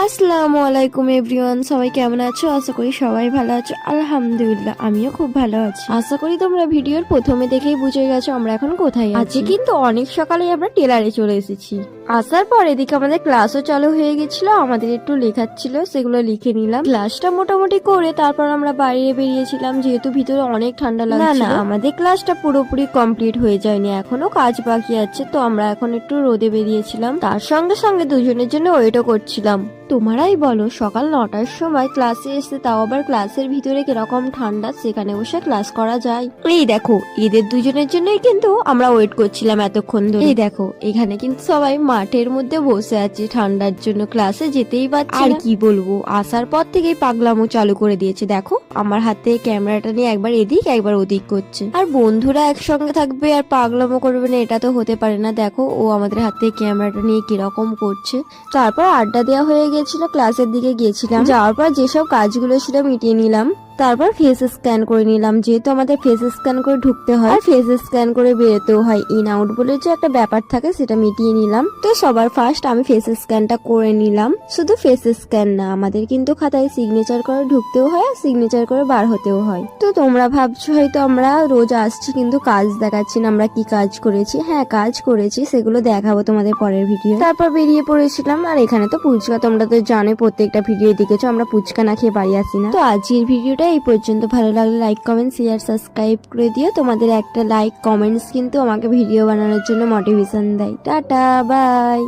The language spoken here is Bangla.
আসসালামু আলাইকুম এভরিওয়ান, সবাই কেমন আছো? আশা করি সবাই ভালো আছো। আলহামদুলিল্লাহ, আমিও খুব ভালো আছি। আশা করি তোমরা ভিডিওর প্রথমে দেখেই বুঝে গেছো আমরা এখন কোথায় আছি। আজকে কিন্তু অনেক সকালেই আমরা টেলারে চলে এসেছি। আসার পর এদিকে আমাদের ক্লাসও চালু হয়ে গেছিল, আমাদের একটু লেখার ছিল, সেগুলো লিখে নিলাম। ক্লাসটা মোটামুটি করে তারপর আমরা বাইরে বেরিয়েছিলাম, যেহেতু ভিতরে অনেক ঠান্ডা লাগছিল। না আমাদের ক্লাসটা পুরোপুরি কমপ্লিট হয়ে যায়নি, এখনো কাজ বাকি আছে, তো আমরা এখন একটু রোদে বেরিয়েছিলাম। তার সঙ্গে সঙ্গে দুজনের জন্য ওয়েটও করছিলাম। তোমরাই বলো, সকাল 9টার সময় ক্লাসে এসে, তাও আবার ক্লাসের ভিতরে কিরকম ঠান্ডা, সেখানে বসে ক্লাস করা যায়? এই দেখো, এদের দুজনের জন্যই কিন্তু আমরা ওয়েট করছিলাম এতক্ষণ ধরে। এই দেখো, এখানে কিন্তু সবাই মাঠের মধ্যে বসে আছে ঠান্ডার জন্য, ক্লাসে যেতেই পারছে আর কি বলবো, আসার পর থেকেই পাগলামো চালু করে দিয়েছে। দেখো, আমার হাতে ক্যামেরাটা নিয়ে একবার এদিক একবার ওদিক করছে। আর বন্ধুরা একসঙ্গে থাকবে আর পাগলামো করবে না, এটা তো হতে পারে না। দেখো, ও আমাদের হাতে ক্যামেরাটা নিয়ে কিরকম করছে। তারপর আড্ডা দেওয়া হয়ে গেছিল, ক্লাসের দিকে গিয়েছিলাম, যাওয়ার পর যেসব কাজগুলো ছিল মিটিয়ে নিলাম। তারপর ফেস স্ক্যান করে নিলাম, যেহেতু আমাদের ফেস স্ক্যান করে ঢুকতে হয় আর ফেস স্ক্যান করে বেরোতেও হয়, ইন আউট বলে যে একটা ব্যাপার থাকে, সেটা মিটিয়ে নিলাম। তো সবার ফার্স্ট আমি ফেস স্ক্যানটা করে নিলাম। শুধু ফেস স্ক্যান না, আমাদের কিন্তু খাতায় সিগনেচার করে ঢুকতেও হয় আর সিগনেচার করে বার হতেও হয়। তো তোমরা ভাবছো হয়তো আমরা রোজ আসছি কিন্তু কাজ দেখাচ্ছি না, আমরা কি কাজ করেছি। হ্যাঁ, কাজ করেছি, সেগুলো দেখাবো তোমাদের পরের ভিডিও। তারপর বেরিয়ে পড়েছিলাম। আর এখানে তো ফুচকা, তোমরা তো জানো, প্রত্যেকটা ভিডিও দেখেছো আমরা ফুচকা না খেয়ে বাড়ি আসি না। তো আজকের ভিডিওটা এই পর্যন্ত। ভালো লাগলে লাইক, কমেন্ট, শেয়ার, সাবস্ক্রাইব করে দিও। তোমাদের একটা লাইক, কমেন্টস কিন্তু আমাকে ভিডিও বানানোর জন্য মোটিভেশন দেয়। Tata, by.